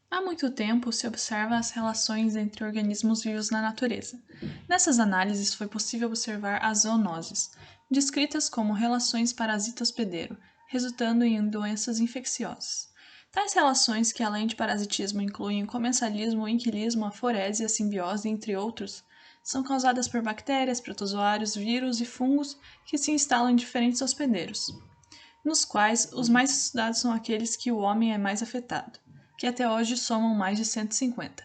Há muito tempo se observa as relações entre organismos vivos na natureza. Nessas análises foi possível observar as zoonoses, descritas como relações parasita-hospedeiro, resultando em doenças infecciosas. Tais relações, que além de parasitismo incluem o comensalismo, o inquilismo, a forese e a simbiose, entre outros, são causadas por bactérias, protozoários, vírus e fungos que se instalam em diferentes hospedeiros, nos quais os mais estudados são aqueles que o homem é mais afetado, que até hoje somam mais de 150.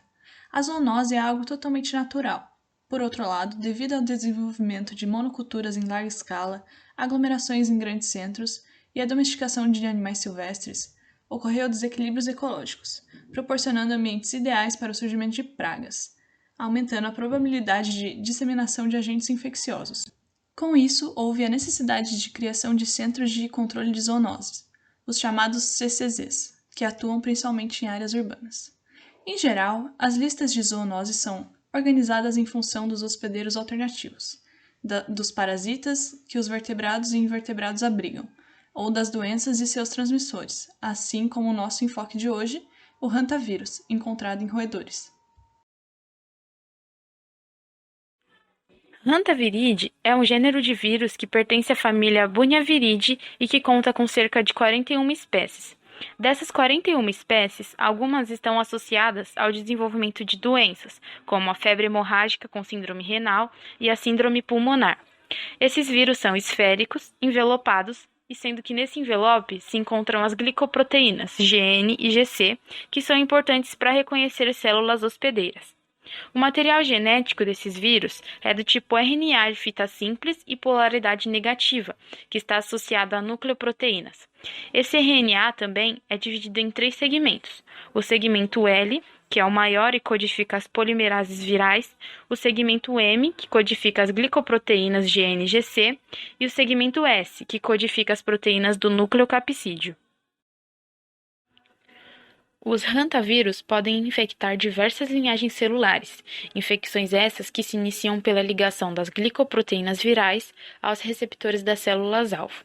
A zoonose é algo totalmente natural. Por outro lado, devido ao desenvolvimento de monoculturas em larga escala, aglomerações em grandes centros e a domesticação de animais silvestres, ocorreu desequilíbrios ecológicos, proporcionando ambientes ideais para o surgimento de pragas, aumentando a probabilidade de disseminação de agentes infecciosos. Com isso, houve a necessidade de criação de centros de controle de zoonoses, os chamados CCZs, que atuam principalmente em áreas urbanas. Em geral, as listas de zoonoses são organizadas em função dos hospedeiros alternativos, dos parasitas que os vertebrados e invertebrados abrigam, ou das doenças e seus transmissores, assim como o nosso enfoque de hoje, o hantavírus, encontrado em roedores. Hantaviride é um gênero de vírus que pertence à família Bunhaviridae e que conta com cerca de 41 espécies. Dessas 41 espécies, algumas estão associadas ao desenvolvimento de doenças, como a febre hemorrágica com síndrome renal e a síndrome pulmonar. Esses vírus são esféricos, envelopados, e sendo que nesse envelope se encontram as glicoproteínas GN e GC, que são importantes para reconhecer células hospedeiras. O material genético desses vírus é do tipo RNA de fita simples e polaridade negativa, que está associado a nucleoproteínas. Esse RNA também é dividido em três segmentos: o segmento L, que é o maior e codifica as polimerases virais, o segmento M, que codifica as glicoproteínas GN e GC, e o segmento S, que codifica as proteínas do núcleo capsídeo. Os hantavírus podem infectar diversas linhagens celulares, infecções essas que se iniciam pela ligação das glicoproteínas virais aos receptores das células-alvo.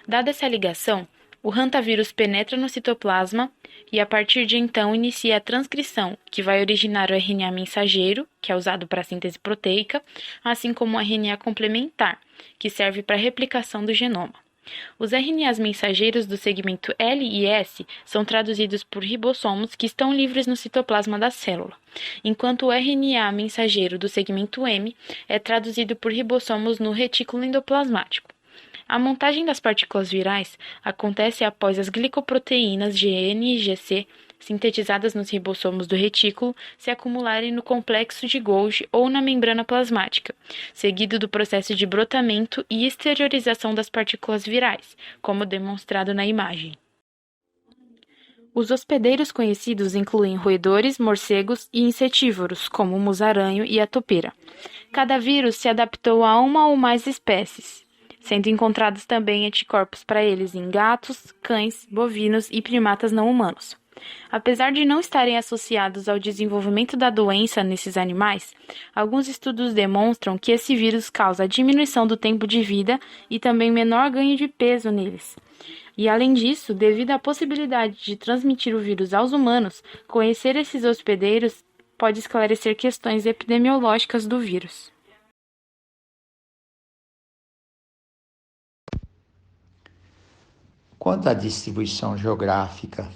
Dada essa ligação, o hantavírus penetra no citoplasma e, a partir de então, inicia a transcrição, que vai originar o RNA mensageiro, que é usado para a síntese proteica, assim como o RNA complementar, que serve para a replicação do genoma. Os RNAs mensageiros do segmento L e S são traduzidos por ribossomos que estão livres no citoplasma da célula, enquanto o RNA mensageiro do segmento M é traduzido por ribossomos no retículo endoplasmático. A montagem das partículas virais acontece após as glicoproteínas GN e GC, sintetizadas nos ribossomos do retículo, se acumularem no complexo de Golgi ou na membrana plasmática, seguido do processo de brotamento e exteriorização das partículas virais, como demonstrado na imagem. Os hospedeiros conhecidos incluem roedores, morcegos e insetívoros, como o musaranho e a topeira. Cada vírus se adaptou a uma ou mais espécies, sendo encontrados também anticorpos para eles em gatos, cães, bovinos e primatas não humanos. Apesar de não estarem associados ao desenvolvimento da doença nesses animais, alguns estudos demonstram que esse vírus causa diminuição do tempo de vida e também menor ganho de peso neles. E além disso, devido à possibilidade de transmitir o vírus aos humanos, conhecer esses hospedeiros pode esclarecer questões epidemiológicas do vírus. Quanto à distribuição geográfica,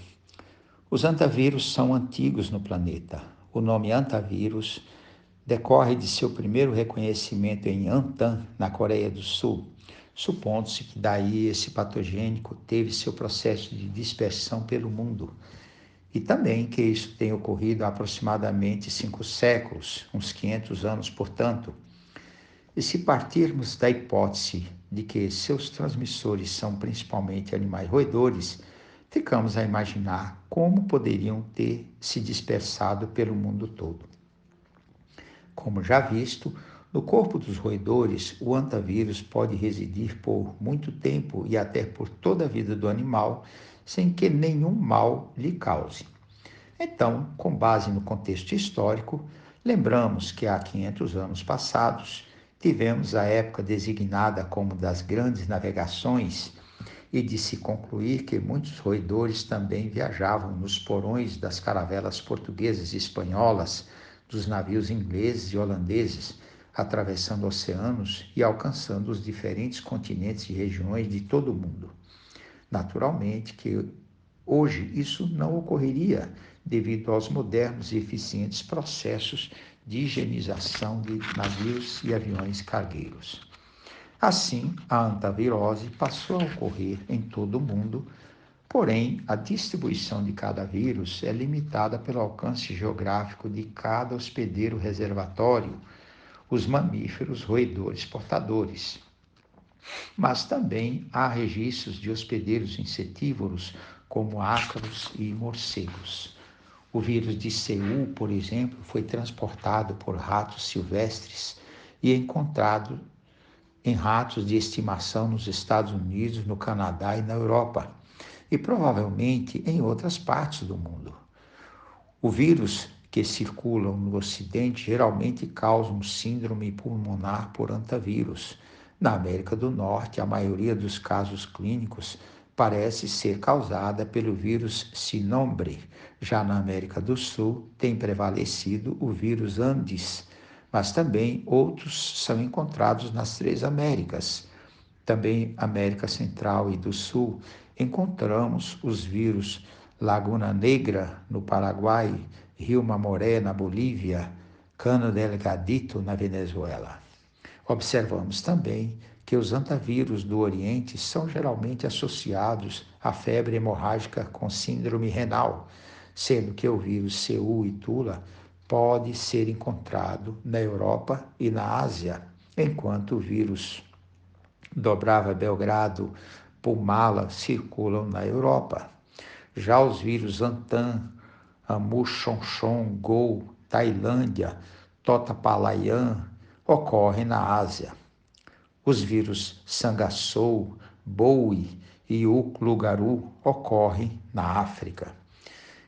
os hantavírus são antigos no planeta. O nome hantavírus decorre de seu primeiro reconhecimento em Antan, na Coreia do Sul, supondo-se que daí esse patogênico teve seu processo de dispersão pelo mundo. E também que isso tenha ocorrido há aproximadamente 5 séculos, uns 500 anos, portanto. E se partirmos da hipótese de que seus transmissores são principalmente animais roedores, ficamos a imaginar como poderiam ter se dispersado pelo mundo todo. Como já visto, no corpo dos roedores, o hantavírus pode residir por muito tempo e até por toda a vida do animal, sem que nenhum mal lhe cause. Então, com base no contexto histórico, lembramos que há 500 anos passados, tivemos a época designada como das grandes navegações, e de se concluir que muitos roedores também viajavam nos porões das caravelas portuguesas e espanholas, dos navios ingleses e holandeses, atravessando oceanos e alcançando os diferentes continentes e regiões de todo o mundo. Naturalmente que hoje isso não ocorreria devido aos modernos e eficientes processos de higienização de navios e aviões cargueiros. Assim, a antavirose passou a ocorrer em todo o mundo, porém, a distribuição de cada vírus é limitada pelo alcance geográfico de cada hospedeiro reservatório, os mamíferos roedores portadores. Mas também há registros de hospedeiros insetívoros, como ácaros e morcegos. O vírus de Seul, por exemplo, foi transportado por ratos silvestres e encontrado em ratos de estimação nos Estados Unidos, no Canadá e na Europa, e provavelmente em outras partes do mundo. O vírus que circulam no Ocidente geralmente causam síndrome pulmonar por antavírus. Na América do Norte, a maioria dos casos clínicos parece ser causada pelo vírus Sinombre. Já na América do Sul, tem prevalecido o vírus Andes, mas também outros são encontrados nas três Américas. Também América Central e do Sul, encontramos os vírus Laguna Negra, no Paraguai, Rio Mamoré, na Bolívia, Cano Delgadito, na Venezuela. Observamos também que os antavírus do Oriente são geralmente associados à febre hemorrágica com síndrome renal, sendo que o vírus Seul e Tula pode ser encontrado na Europa e na Ásia, enquanto o vírus Dobrava Belgrado, Pulmala circulam na Europa. Já os vírus Antan, Amushonshon, Gol, Tailândia, Totapalayan ocorrem na Ásia. Os vírus Sangassou, Boui e Uklugaru ocorrem na África.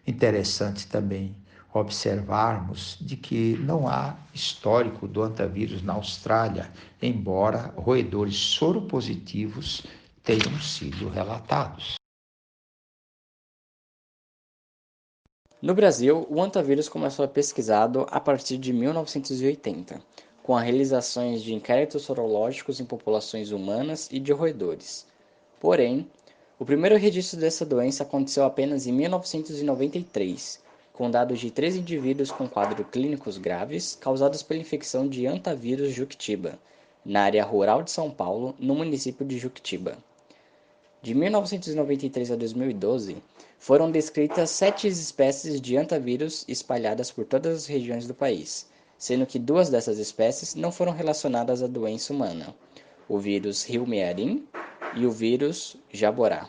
Interessante também observarmos de que não há histórico do antavírus na Austrália, embora roedores soropositivos tenham sido relatados. No Brasil, o antavírus começou a ser pesquisado a partir de 1980, com as realizações de inquéritos sorológicos em populações humanas e de roedores. Porém, o primeiro registro dessa doença aconteceu apenas em 1993, com dados de 3 indivíduos com quadros clínicos graves causados pela infecção de antavírus Juquitiba, na área rural de São Paulo, no município de Juquitiba. De 1993 a 2012, foram descritas 7 espécies de antavírus espalhadas por todas as regiões do país, sendo que 2 dessas espécies não foram relacionadas à doença humana, o vírus Rio-Mearim e o vírus Jaborá.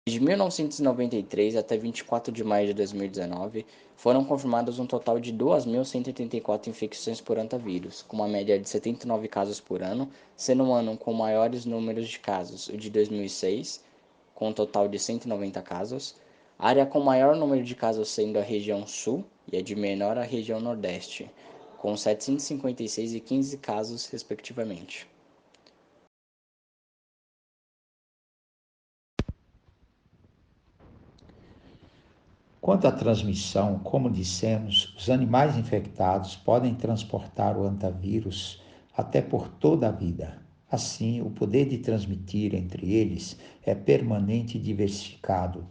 De 1993 até 24 de maio de 2019, foram confirmadas um total de 2.184 infecções por antavírus, com uma média de 79 casos por ano, sendo um ano com maiores números de casos, o de 2006, com um total de 190 casos, a área com maior número de casos sendo a região sul e a de menor a região nordeste, com 756 e 15 casos, respectivamente. Quanto à transmissão, como dissemos, os animais infectados podem transportar o antavírus até por toda a vida. Assim, o poder de transmitir entre eles é permanente e diversificado,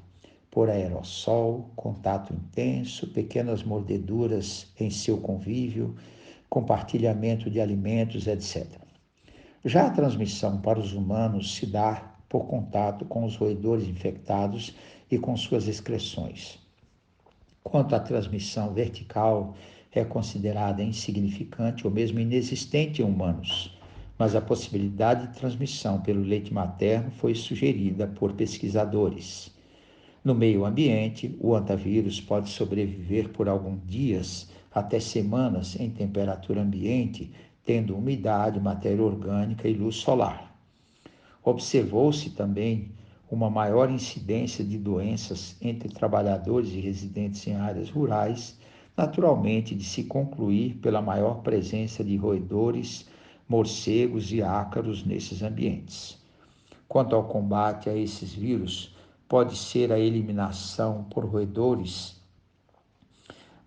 por aerossol, contato intenso, pequenas mordeduras em seu convívio, compartilhamento de alimentos, etc. Já a transmissão para os humanos se dá por contato com os roedores infectados e com suas excreções. Quanto à transmissão vertical, é considerada insignificante ou mesmo inexistente em humanos, mas a possibilidade de transmissão pelo leite materno foi sugerida por pesquisadores. No meio ambiente, o antavírus pode sobreviver por alguns dias até semanas em temperatura ambiente, tendo umidade, matéria orgânica e luz solar. Observou-se também uma maior incidência de doenças entre trabalhadores e residentes em áreas rurais, naturalmente de se concluir pela maior presença de roedores, morcegos e ácaros nesses ambientes. quanto ao combate a esses vírus pode ser a eliminação por roedores,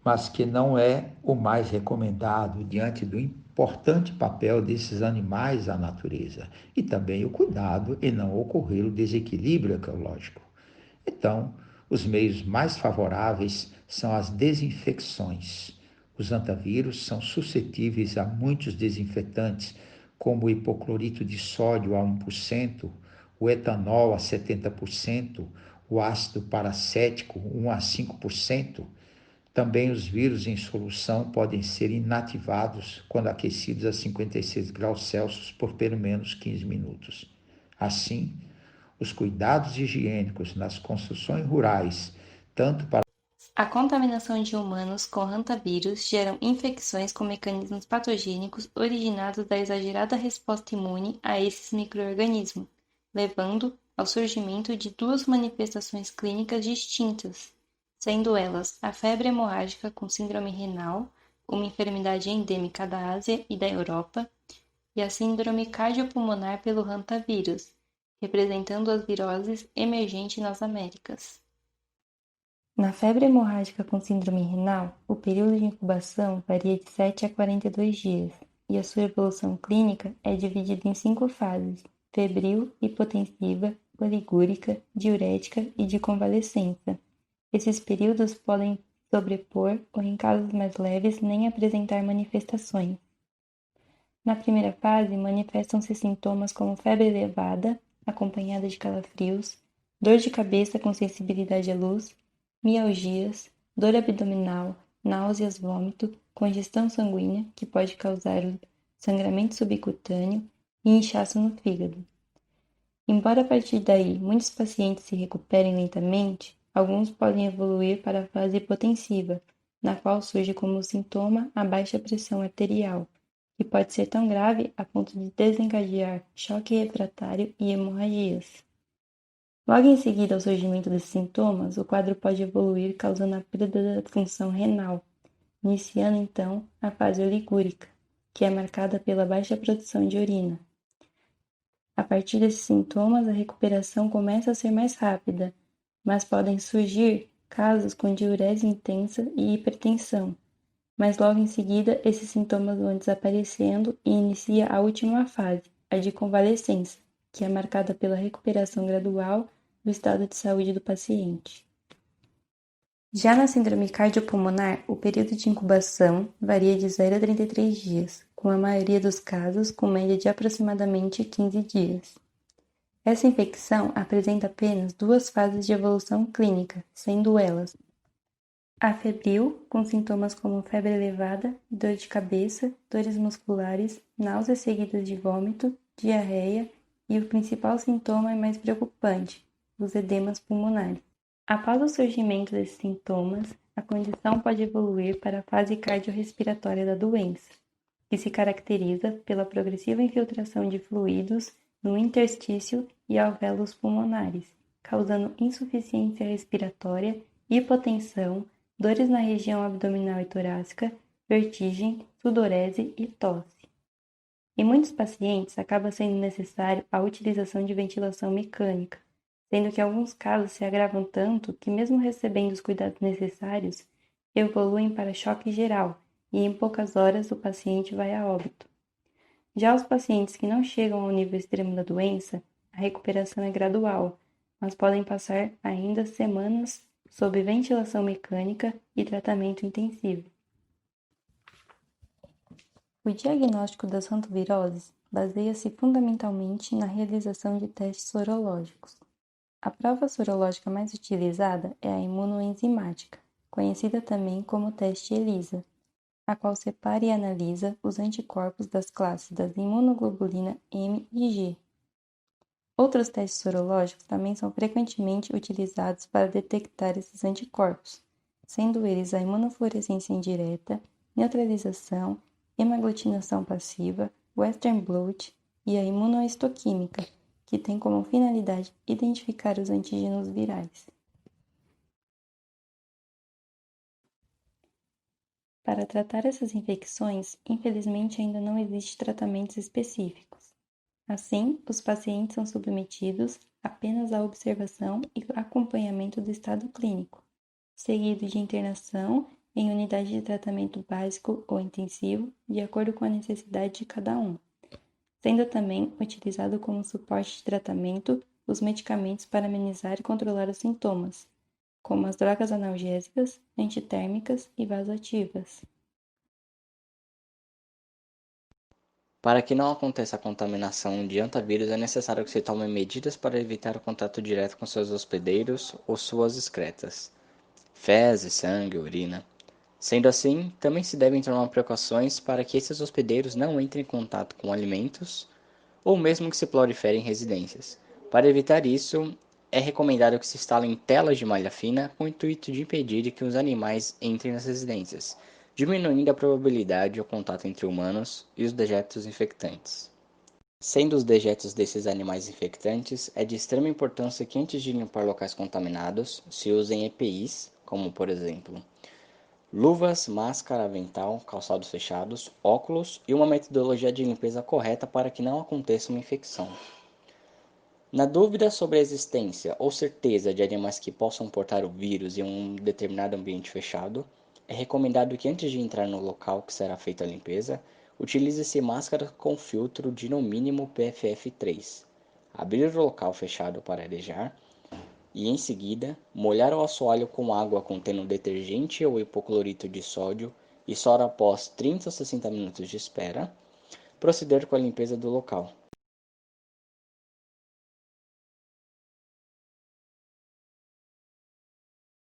mas que não é o mais recomendado diante do importante papel desses animais à natureza e também o cuidado em não ocorrer o desequilíbrio ecológico. Então, os meios mais favoráveis são as desinfecções. Os antavírus são suscetíveis a muitos desinfetantes, como o hipoclorito de sódio a 1%, o etanol a 70%, o ácido paracético 1 a 5%. Também os vírus em solução podem ser inativados quando aquecidos a 56 graus Celsius por pelo menos 15 minutos. Assim, os cuidados higiênicos nas construções rurais, tanto para A contaminação de humanos com hantavírus geram infecções com mecanismos patogênicos originados da exagerada resposta imune a esses micro-organismos, levando ao surgimento de duas manifestações clínicas distintas, sendo elas a febre hemorrágica com síndrome renal, uma enfermidade endêmica da Ásia e da Europa, e a síndrome cardiopulmonar pelo hantavírus, representando as viroses emergentes nas Américas. Na febre hemorrágica com síndrome renal, o período de incubação varia de 7 a 42 dias, e a sua evolução clínica é dividida em 5 fases: febril, hipotensiva, oligúrica, diurética e de convalescença. Esses períodos podem sobrepor ou, em casos mais leves, nem apresentar manifestações. Na primeira fase, manifestam-se sintomas como febre elevada, acompanhada de calafrios, dor de cabeça com sensibilidade à luz, mialgias, dor abdominal, náuseas, vômito, congestão sanguínea, que pode causar o sangramento subcutâneo e inchaço no fígado. Embora a partir daí muitos pacientes se recuperem lentamente, alguns podem evoluir para a fase hipotensiva, na qual surge como sintoma a baixa pressão arterial, que pode ser tão grave a ponto de desencadear choque refratário e hemorragias. Logo em seguida ao surgimento desses sintomas, o quadro pode evoluir causando a perda da função renal, iniciando então a fase oligúrica, que é marcada pela baixa produção de urina. A partir desses sintomas, a recuperação começa a ser mais rápida, mas podem surgir casos com diurese intensa e hipertensão, mas logo em seguida esses sintomas vão desaparecendo e inicia a última fase, a de convalescença, que é marcada pela recuperação gradual do estado de saúde do paciente. Já na síndrome cardiopulmonar, o período de incubação varia de 0 a 33 dias, com a maioria dos casos com média de aproximadamente 15 dias. Essa infecção apresenta apenas 2 fases de evolução clínica, sendo elas a febril, com sintomas como febre elevada, dor de cabeça, dores musculares, náuseas seguidas de vômito, diarreia e o principal sintoma é mais preocupante, os edemas pulmonares. Após o surgimento desses sintomas, a condição pode evoluir para a fase cardiorrespiratória da doença, que se caracteriza pela progressiva infiltração de fluidos no interstício e alvéolos pulmonares, causando insuficiência respiratória, hipotensão, dores na região abdominal e torácica, vertigem, sudorese e tosse. Em muitos pacientes, acaba sendo necessário a utilização de ventilação mecânica, sendo que alguns casos se agravam tanto que, mesmo recebendo os cuidados necessários, evoluem para choque geral e em poucas horas o paciente vai a óbito. Já os pacientes que não chegam ao nível extremo da doença, a recuperação é gradual, mas podem passar ainda semanas sob ventilação mecânica e tratamento intensivo. O diagnóstico das hantaviroses baseia-se fundamentalmente na realização de testes sorológicos. A prova sorológica mais utilizada é a imunoenzimática, conhecida também como teste ELISA, a qual separa e analisa os anticorpos das classes das imunoglobulina M e G. Outros testes sorológicos também são frequentemente utilizados para detectar esses anticorpos, sendo eles a imunofluorescência indireta, neutralização, hemaglutinação passiva, Western blot e a imunohistoquímica, que tem como finalidade identificar os antígenos virais. Para tratar essas infecções, infelizmente ainda não existem tratamentos específicos. Assim, os pacientes são submetidos apenas à observação e acompanhamento do estado clínico, seguido de internação em unidade de tratamento básico ou intensivo, de acordo com a necessidade de cada um, sendo também utilizado como suporte de tratamento os medicamentos para amenizar e controlar os sintomas, como as drogas analgésicas, antitérmicas e vasoativas. Para que não aconteça a contaminação de hantavírus, é necessário que se tomem medidas para evitar o contato direto com seus hospedeiros ou suas excretas, fezes, sangue, urina. Sendo assim, também se devem tomar precauções para que esses hospedeiros não entrem em contato com alimentos ou mesmo que se proliferem em residências. Para evitar isso, é recomendado que se instalem telas de malha fina com o intuito de impedir que os animais entrem nas residências, diminuindo a probabilidade de contato entre humanos e os dejetos infectantes. Sendo os dejetos desses animais infectantes, é de extrema importância que antes de limpar locais contaminados, se usem EPIs, como por exemplo, luvas, máscara, avental, calçados fechados, óculos e uma metodologia de limpeza correta para que não aconteça uma infecção. Na dúvida sobre a existência ou certeza de animais que possam portar o vírus em um determinado ambiente fechado, é recomendado que antes de entrar no local que será feita a limpeza, utilize-se máscara com filtro de no mínimo PFF3. Abrir o local fechado para arejar e, em seguida, molhar o assoalho com água contendo detergente ou hipoclorito de sódio e só após 30 a 60 minutos de espera, proceder com a limpeza do local,